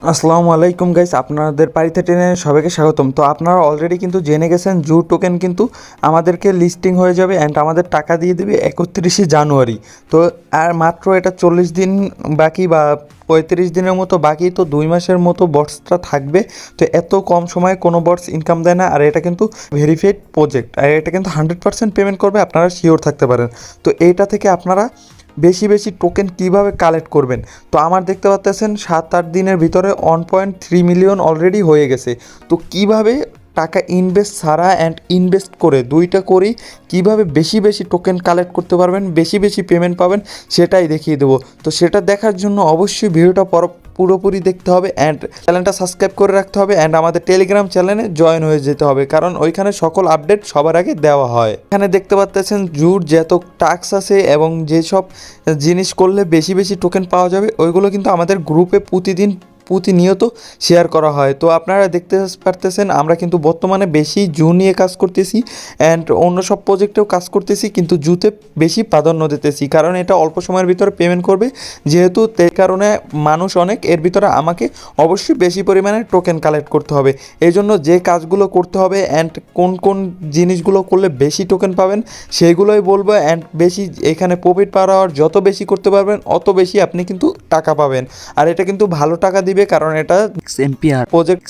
আসসালামু আলাইকুম গাইস, আপনাদের পারিতে টেনে সবাইকে স্বাগতম। তো আপনারা অলরেডি কিন্তু জেনে গেছেন জু টোকেন কিন্তু আমাদেরকে লিস্টিং হয়ে যাবে অ্যান্ড আমাদের টাকা দিয়ে দেবে 31শে জানুয়ারি। তো আর মাত্র এটা 40 দিন বাকি বা 35 দিনের মতো বাকি, তো 2 মাসের মতো বটসটা থাকবে। তো এত কম সময়ে কোনো বটস ইনকাম দেয় না, আর এটা কিন্তু ভেরিফাইড প্রজেক্ট, আর এটা কিন্তু 100% পেমেন্ট করবে, আপনারা শিওর থাকতে পারেন। তো এইটা থেকে আপনারা বেশি বেশি টোকেন কিভাবে কালেক্ট করবেন, তো আমার দেখতে পাচ্ছেন 7-8 দিনের ভিতরে 1.3 মিলিয়ন অলরেডি হয়ে গেছে। তো কিভাবে টাকা ইনভেস্ট ছাড়া অ্যান্ড ইনভেস্ট করে দুইটা করেই কীভাবে বেশি বেশি টোকেন কালেক্ট করতে পারবেন, বেশি বেশি পেমেন্ট পাবেন, সেটাই দেখিয়ে দেবো। তো সেটা দেখার জন্য অবশ্যই ভিডিওটা পুরোপুরি দেখতে হবে অ্যান্ড চ্যানেলটা সাবস্ক্রাইব করে রাখতে হবে অ্যান্ড আমাদের টেলিগ্রাম চ্যানেলে জয়েন হয়ে যেতে হবে, কারণ ওইখানে সকল আপডেট সবার আগে দেওয়া হয়। এখানে দেখতে পাচ্ছেন জুট যত টাস্ক আছে এবং যেসব জিনিস করলে বেশি বেশি টোকেন পাওয়া যাবে ওইগুলো কিন্তু আমাদের গ্রুপে প্রতিনিয়ত শেয়ার করা হয়। তো আপনারা দেখতে পারতেছেন আমরা কিন্তু বর্তমানে বেশি জু নিয়ে কাজ করতেছি অ্যান্ড অন্য সব প্রজেক্টেও কাজ করতেছি, কিন্তু জুতে বেশি প্রাধান্য দিতেছি, কারণ এটা অল্প সময়ের ভিতরে পেমেন্ট করবে যেহেতু, সেই কারণে মানুষ অনেক, এর ভিতরে আমাকে অবশ্যই বেশি পরিমাণে টোকেন কালেক্ট করতে হবে। এই জন্য যে কাজগুলো করতে হবে অ্যান্ড কোন কোন জিনিসগুলো করলে বেশি টোকেন পাবেন সেইগুলোই বলবো। অ্যান্ড বেশি এখানে প্রফিট পাওয়ার যত বেশি করতে পারবেন অত বেশি আপনি কিন্তু টাকা পাবেন, আর এটা কিন্তু ভালো টাকা দিবে, কারণ এটা প্রজেক্ট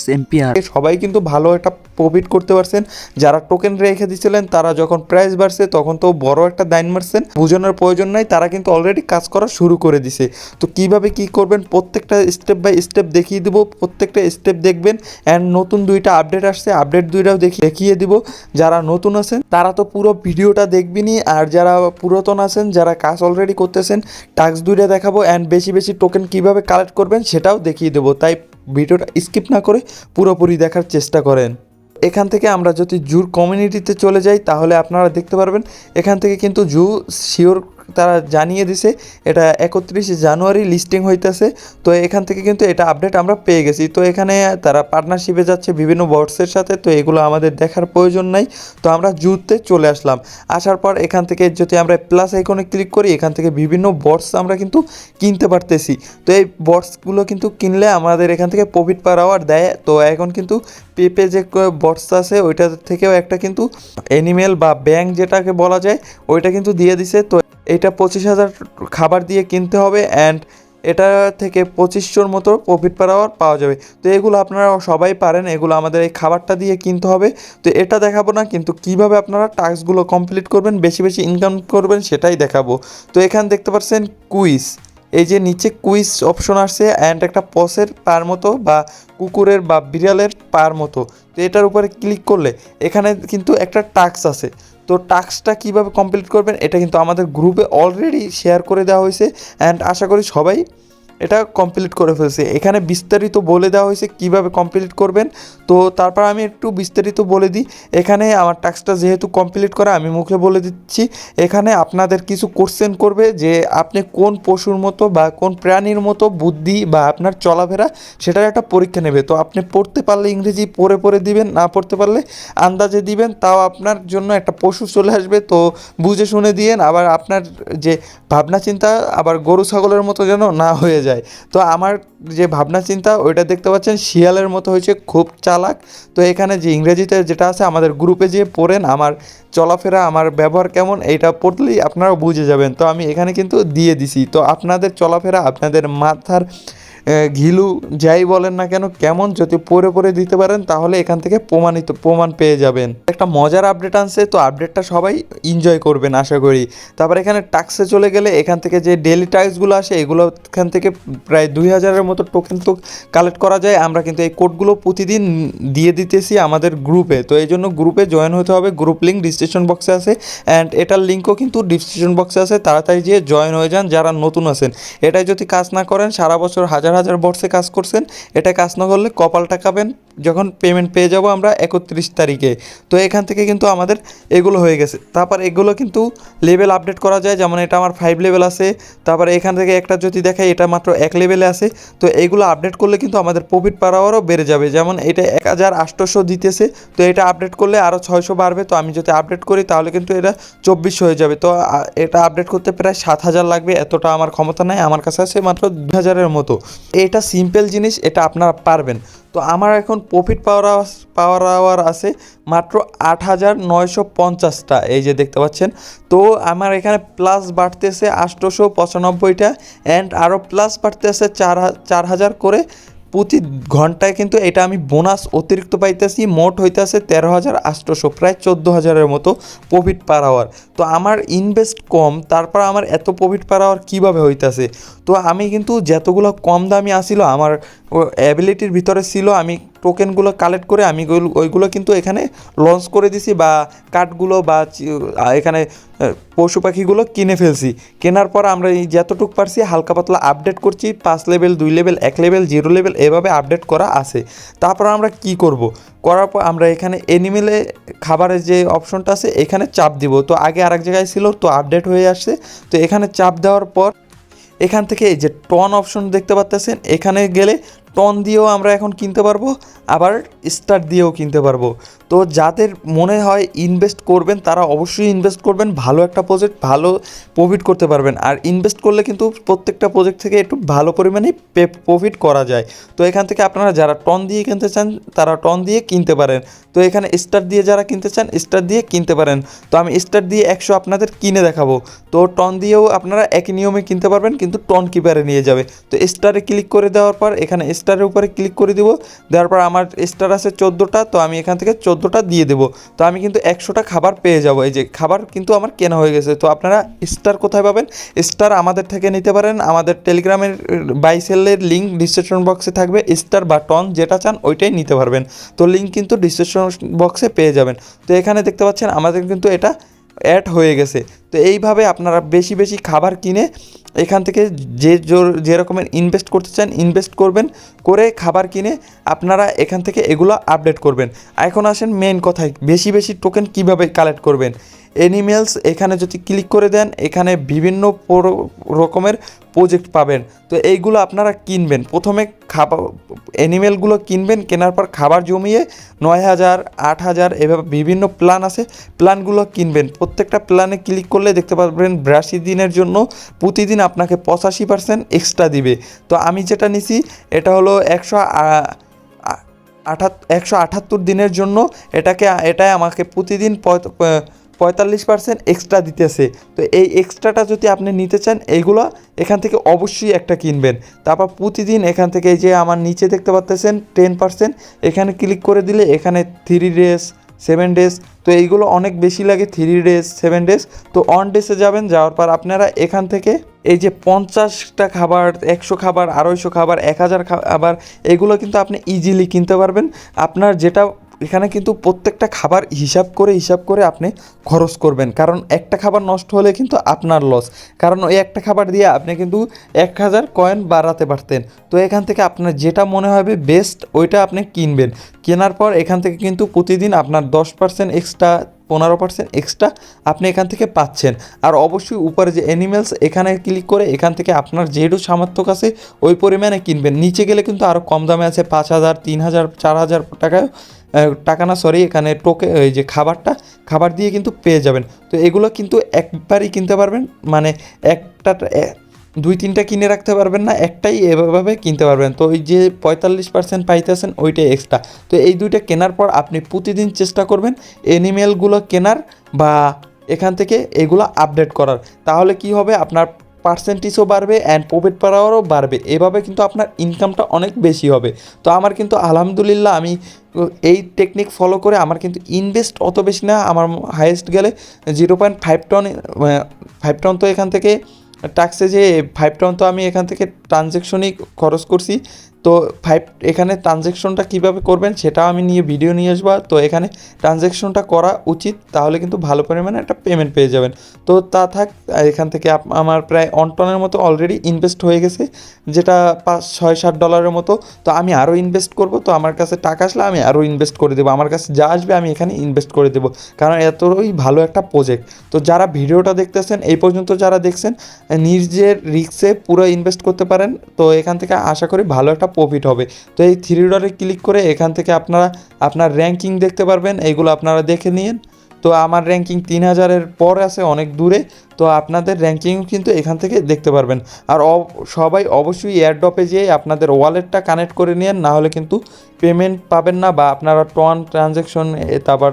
সবাই কিন্তু ভালো একটা প্রফিট করতে পারছেন। যারা টোকেন রেখে দিয়েছিলেন তারা যখন প্রাইস বাড়ছে তখন তো বড় একটা দাইন মারছেন, বোঝানোর প্রয়োজন নাই, তারা কিন্তু অলরেডি কাজ করা শুরু করে দিছে। তো কিভাবে কি করবেন প্রত্যেকটা স্টেপ বাই স্টেপ দেখিয়ে দিব, প্রত্যেকটা স্টেপ দেখবেন। অ্যান্ড নতুন 2টা আপডেট আসছে, আপডেট 2টাও দেখিয়ে দিব। যারা নতুন আছেন তারা তো পুরো ভিডিওটা দেখবেনই, আর যারা পুরাতন আছেন, যারা কাজ অলরেডি করতেছেন, টাস্ক 2টা দেখাবো অ্যান্ড বেশি বেশি টোকেন কিভাবে কালেক্ট করবেন সেটাও দেখিয়ে দেবো। তাই ভিডিওটা স্কিপ না করে পুরোপুরি দেখার চেষ্টা করেন। এখান থেকে আমরা যদি জুর কমিউনিটিতে চলে যাই তাহলে আপনারা দেখতে পারবেন এখান থেকে কিন্তু জু শিওর তারা জানিয়ে দিছে এটা 31শে জানুয়ারি লিস্টিং হইতেছে। তো এখান থেকে কিন্তু এটা আপডেট আমরা পেয়ে গেছি। তো এখানে তারা পার্টনারশিপে যাচ্ছে বিভিন্ন বটসের সাথে, তো এগুলো আমাদের দেখার প্রয়োজন নাই। তো আমরা জুতে চলে আসলাম, আসার পর এখান থেকে যদি আমরা প্লাস আইকনে ক্লিক করি এখান থেকে বিভিন্ন বটস আমরা কিন্তু কিনতে পারতেছি। তো এই বটসগুলো কিন্তু কিনলে আমাদের এখান থেকে প্রফিট পার আওয়ার দেয়। তো এখন কিন্তু পেপে যে বটস আছে ওইটা থেকেও একটা কিন্তু অ্যানিমেল বা ব্যাংক যেটাকে বলা যায় ওইটা কিন্তু দিয়ে দিছে। তো এটা 25,000 খাবার দিয়ে কিনতে হবে অ্যান্ড এটা থেকে 2500 মতো প্রফিট পার আওয়ার পাওয়া যাবে। তো এগুলো আপনারা সবাই পারেন, এগুলো আমাদের এই খাবারটা দিয়ে কিনতে হবে। তো এটা দেখাবো না, কিন্তু কিভাবে আপনারা টাস্কগুলো কমপ্লিট করবেন, বেশি বেশি ইনকাম করবেন সেটাই দেখাবো। তো এখানে দেখতে পাচ্ছেন কুইজ, এই যে নিচে কুইজ অপশন আসছে অ্যান্ড একটা পসের পার মতো বা কুকুরের বা বিড়ালের পার মতো। তো এটার উপরে ক্লিক করলে এখানে কিন্তু একটা টাস্ক আছে। তো টাস্কটা কীভাবে কমপ্লিট করবেন এটা কিন্তু আমাদের গ্রুপে অলরেডি শেয়ার করে দেওয়া হয়েছে অ্যান্ড আশা করি সবাই এটা কমপ্লিট করে ফেলছে। এখানে বিস্তারিত বলে দেওয়া হয়েছে কিভাবে কমপ্লিট করবেন। তো তারপর আমি একটু বিস্তারিত বলে দিই। এখানে আমার টাস্কটা যেহেতু কমপ্লিট করা আমি মুখে বলে দিচ্ছি। এখানে আপনাদের কিছু কোশ্চেন করবে যে আপনি কোন পশুর মতো বা কোন প্রাণীর মতো বুদ্ধি বা আপনার চলাফেরা সেটার একটা পরীক্ষা নেবে। তো আপনি পড়তে পারলে ইংরেজি পড়ে পড়ে দিবেন, না পড়তে পারলে আন্দাজে দিবেন, তাও আপনার জন্য একটা পশু চলে আসবে। তো বুঝে শুনে দিয়েন, আবার আপনার যে ভাবনা চিন্তা আবার গরু ছাগলের মতো যেন না হয়ে যায়। তো আমার যে ভাবনা চিন্তা ওইটা দেখতে পাচ্ছেন শিয়ালের মতো হয়েছে, খুব চালাক। তো এখানে যে ইংরেজিতে যেটা আছে আমাদের গ্রুপে যেয়ে পড়েন, আমার চলাফেরা আমার ব্যবহার কেমন এইটা পড়লেই আপনারাও বুঝে যাবেন। তো আমি এখানে কিন্তু দিয়ে দিছি। তো আপনাদের চলাফেরা আপনাদের মাথার ঘিলু যাই বলেন না কেন কেমন যদি পড়ে পড়ে দিতে পারেন তাহলে এখান থেকে প্রমাণ পেয়ে যাবেন। একটা মজার আপডেট আনছে, তো আপডেটটা সবাই এনজয় করবেন আশা করি। তারপর এখানে টাস্কে চলে গেলে এখান থেকে যে ডেলি টাস্কগুলো আসে এগুলো এখান থেকে প্রায় 2000-এর মতো টোকেন তো কালেক্ট করা যায়। আমরা কিন্তু এই কোডগুলো প্রতিদিন দিয়ে দিতেছি আমাদের গ্রুপে। তো এই জন্য গ্রুপে জয়েন হতে হবে, গ্রুপ লিঙ্ক ডিসক্রিপশন বক্সে আছে অ্যান্ড এটার লিঙ্কও কিন্তু ডিসক্রিপশন বক্সে আছে, তাড়াতাড়ি যেয়ে জয়েন হয়ে যান যারা নতুন আছেন। এটাই যদি কাজ না করেন, সারা বছর হাজার হাজার বর্ষে কাজ করছেন, এটা কাজ না করলে কপাল টাকাবেন যখন পেমেন্ট পেয়ে যাব আমরা 31 তারিখে। তো এখান থেকে কিন্তু আমাদের এগুলো হয়ে গেছে। তারপর এগুলো কিন্তু লেভেল আপডেট করা যায়, যেমন এটা আমার 5 লেভেল আছে। তারপরে এখান থেকে একটা যদি দেখাই এটা মাত্র 1 লেভেলে আছে। তো এগুলো আপডেট করলে কিন্তু আমাদের প্রফিট পার আওয়ারও বেড়ে যাবে। যেমন এটা 1800 দিতেছে, তো এটা আপডেট করলে আরও 600 বাড়বে। তো আমি যদি আপডেট করি তাহলে কিন্তু এটা 2400 হয়ে যাবে। তো এটা আপডেট করতে প্রায় 7000 লাগবে, এতটা আমার ক্ষমতা নাই, আমার কাছে আছে মাত্র 2000-এর মতো। এটা সিম্পল জিনিস, এটা আপনারা পারবেন। তো আমার এখন প্রফিট পাওয়ার আওয়ার আছে মাত্র 8,950টা, এই যে দেখতে পাচ্ছেন। তো আমার এখানে প্লাস বাড়তেছে 895টা অ্যান্ড আরও প্লাস বাড়তেছে 4,000 করে প্রতি ঘন্টায়, কিন্তু এটা আমি বোনাস অতিরিক্ত পাইতেছি। মোট হইতেছে 13,800, প্রায় 14,000-এর মতো প্রফিট পার আওয়ার। তো আমার ইনভেস্ট কম, তারপর আমার এত প্রফিট পার আওয়ার কীভাবে হইতেছে? তো আমি কিন্তু যতগুলো কম দামি আসিল আমার অ্যাবিলিটির ভিতরে ছিল, আমি টোকেনগুলো কালেক্ট করে আমি ওইগুলো কিন্তু এখানে লঞ্চ করে দিছি, বা কার্ডগুলো বা এখানে পশু পাখিগুলো কিনে ফেলছি। কেনার পর আমরা এই যতটুকু পারছি হালকা পাতলা আপডেট করছি, 5 লেভেল, 2 লেভেল, 1 লেভেল, 0 লেভেল, এভাবে আপডেট করা আছে। তারপর আমরা কি করব, করার পর আমরা এখানে এনিমেলে খাবারের যে অপশনটা আছে এখানে চাপ দিব। তো আগে আরেক জায়গায় ছিল, তো আপডেট হয়ে আসছে। তো এখানে চাপ দেওয়ার পর এখান থেকে এই যে টন অপশন দেখতে পাচ্ছেন, এখানে গেলে টন দিয়েও আমরা এখন কিনতে পারবো, আবার স্টার দিয়েও কিনতে পারবো। তো যাদের মনে হয় ইনভেস্ট করবেন তারা অবশ্যই ইনভেস্ট করবেন, ভালো একটা প্রজেক্ট, ভালো প্রফিট করতে পারবেন। আর ইনভেস্ট করলে কিন্তু প্রত্যেকটা প্রজেক্ট থেকে একটু ভালো পরিমাণে প্রফিট করা যায়। তো এখান থেকে আপনারা যারা টন দিয়ে কিনতে চান তারা টন দিয়ে কিনতে পারেন। তো এখানে স্টার দিয়ে যারা কিনতে চান স্টার দিয়ে কিনতে পারেন। তো আমি স্টার দিয়ে 100 আপনাদের কিনে দেখাবো। তো টন দিয়েও আপনারা একই নিয়মে কিনতে পারবেন, কিন্তু টন কিপারে নিয়ে যাবে। তো স্টারে ক্লিক করে দেওয়ার পর এখানে স্টারের উপরে ক্লিক করে দিব। দেওয়ার পর আমার স্টার আছে 14টা, তো আমি এখান থেকে 14টা দিয়ে দেবো। তো আমি কিন্তু 100টা খাবার পেয়ে যাব। এই যে খাবার কিন্তু আমার কেনা হয়ে গেছে। তো আপনারা স্টার কোথায় পাবেন? স্টার আমাদের থেকে নিতে পারেন, আমাদের টেলিগ্রামের বাই সেলের লিঙ্ক ডিসক্রিপশন বক্সে থাকবে। স্টার বা টন যেটা চান ওইটাই নিতে পারবেন। তো লিঙ্ক কিন্তু ডিসক্রিপশন বক্সে পেয়ে যাবেন। তো এখানে দেখতে পাচ্ছেন আমাদের কিন্তু এটা অ্যাড হয়ে গেছে। তো এইভাবে আপনারা বেশি বেশি খাবার কিনে এখান থেকে যে রকমের ইনভেস্ট করতে চান ইনভেস্ট করবেন, করে খাবার কিনে আপনারা এখান থেকে এগুলো আপডেট করবেন। এখন আসেন মেন কথায়, বেশি বেশি টোকেন কিভাবে কালেক্ট করবেন। অ্যানিমেলস এখানে যদি ক্লিক করে দেন এখানে বিভিন্ন রকমের প্রজেক্ট পাবেন। তো এইগুলো আপনারা কিনবেন, প্রথমে খাবার অ্যানিমেলগুলো কিনবেন, কেনার পর খাবার জমিয়ে 9,000, 8,000 এভাবে বিভিন্ন প্ল্যান আছে, প্ল্যানগুলো কিনবেন। প্রত্যেকটা প্ল্যানে ক্লিক করলে দেখতে পাবেন 82 দিনের জন্য প্রতিদিন আপনাকে 85% এক্সট্রা দিবে। তো আমি যেটা নিছি এটা হলো 178 দিনের জন্য, এটাই আমাকে প্রতিদিন 45% এক্সট্রা দিতেছে। তো এই এক্সট্রাটা যদি আপনি নিতে চান এইগুলো এখান থেকে অবশ্যই একটা কিনবেন। তারপর প্রতিদিন এখান থেকে এই যে আমার নিচে দেখতে পাচ্ছেন 10%, এখানে ক্লিক করে দিলে এখানে 3 ডেজ, 7 ডেজ, তো এইগুলো অনেক বেশি লাগে, 3 ডেজ, 7 ডেজ। তো অন ডেসে যাবেন, যাওয়ার পর আপনারা এখান থেকে এই যে 50টা খাবার, 100 খাবার, 250 খাবার, 1000 খাবার, এগুলো কিন্তু আপনি ইজিলি কিনতে পারবেন। আপনার যেটা এখানে কিন্তু প্রত্যেকটা খাবার হিসাব করে আপনি খরচ করবেন, কারণ একটা খাবার নষ্ট হলে কিন্তু আপনার লস, কারণ ওই একটা খাবার দিয়ে আপনি কিন্তু 1000 কয়েন বাড়াতে পারতেন। তো এখান থেকে আপনার যেটা মনে হবে বেস্ট ওইটা আপনি কিনবেন। কেনার পর এখান থেকে কিন্তু প্রতিদিন আপনার 10% এক্সট্রা, 15% এক্সট্রা আপনি এখান থেকে পাচ্ছেন। আর অবশ্যই উপরে যে অ্যানিমেলস এখানে ক্লিক করে এখান থেকে আপনার যেহেতু সামর্থ্য আছে ওই পরিমাণে কিনবেন। নিচে গেলে কিন্তু আরও কম দামে আছে, 5,000, 3,000, 4,000 টাকা না, সরি, এখানে এই যে খাবার দিয়ে কিন্তু পেয়ে যাবেন। তো এগুলো কিন্তু একবারই কিনতে পারবেন, মানে একটা 2-3টা কিনে রাখতে পারবেন না, একটাই এভাবে কিনতে পারবেন। তো ওই যে 45% পাইতেছেন ওইটাই এক্সট্রা। তো এই দুইটা কেনার পর আপনি প্রতিদিন চেষ্টা করবেন অ্যানিমেলগুলো কেনার বা এখান থেকে এগুলো আপডেট করার। তাহলে কি হবে, আপনার পার্সেন্টেজও বাড়বে অ্যান্ড প্রফিট পার আওয়ারও বাড়বে। এভাবে কিন্তু আপনার ইনকামটা অনেক বেশি হবে। তো আমার কিন্তু আলহামদুলিল্লাহ আমি এই টেকনিক ফলো করে আমার কিন্তু ইনভেস্ট অত বেশি না, আমার হাইয়েস্ট গেলে 0.5 টন, 5 টন তো এখান থেকে টাক্সে যে 5 টন তো আমি এখান থেকে ট্রানজ্যাকশনই খরচ করছি। তো এখানে ট্রানজ্যাকশনটা কীভাবে করবেন সেটাও আমি ভিডিও নিয়ে আসবো। তো এখানে ট্রানজ্যাকশনটা করা উচিত, তাহলে কিন্তু ভালো পরিমাণে একটা পেমেন্ট পেয়ে যাবেন। তো তা থাক, এখান থেকে আমার প্রায় 1 টনের মতো অলরেডি ইনভেস্ট হয়ে গেছে, যেটা $5-6-7 মতো। তো আমি আরও ইনভেস্ট করব। তো আমার কাছে টাকা আসলে আমি আরও ইনভেস্ট করে দেবো, আমার কাছে যা আসবে আমি এখানে ইনভেস্ট করে দেবো, কারণ এতই ভালো একটা প্রজেক্ট। তো যারা ভিডিওটা দেখতেছেন এই পর্যন্ত যারা দেখছেন, নিজের রিস্কে পুরো ইনভেস্ট করতে পারেন। তো এখান থেকে আশা করি ভালো একটা প্রফিট হবে। তো এই 3 ডটে ক্লিক করে এখান থেকে আপনারা আপনার র্যাঙ্কিং দেখতে পারবেন, এইগুলো আপনারা দেখে নিন। তো আমার র্যাঙ্কিং 3000-এর পর আছে, অনেক দূরে। তো আপনাদের র্যাঙ্কিংও কিন্তু এখান থেকে দেখতে পারবেন। আর সবাই অবশ্যই এয়ারড্রপে যেয়ে আপনাদের ওয়ালেটটা কানেক্ট করে নিন, না হলে কিন্তু পেমেন্ট পাবেন না, বা আপনারা টন ট্রানজ্যাকশন, তারপর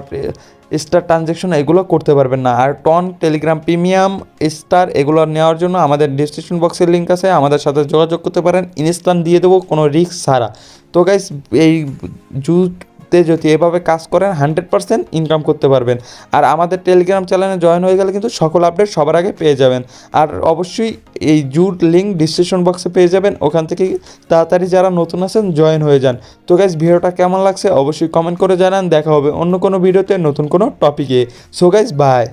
স্টার ট্রানজ্যাকশন এগুলো করতে পারবেন না। আর টন, টেলিগ্রাম প্রিমিয়াম, স্টার এগুলো নেওয়ার জন্য আমাদের ডিসক্রিপশন বক্সের লিঙ্ক আছে, আমাদের সাথে যোগাযোগ করতে পারেন, ইনস্ট্যান্ট দিয়ে দেবো কোনো রিস্ক ছাড়া। তো গাইস, এই জুতে যদি এভাবে কাজ করেন 100% ইনকাম করতে পারবেন। আর আমাদের টেলিগ্রাম চ্যানেলে জয়েন হয়ে গেলে কিন্তু সকল আপডেট সবার আগে পেয়ে যাবেন। আর অবশ্যই এই জুট লিঙ্ক ডিসক্রিপশন বক্সে পেয়ে যাবেন, ওখান থেকে তাড়াতাড়ি যারা নতুন আছেন জয়েন হয়ে যান। তো গাইস, ভিডিওটা কেমন লাগছে অবশ্যই কমেন্ট করে জানান। দেখা হবে অন্য কোনো ভিডিওতে নতুন কোনো টপিকে। So guys, by.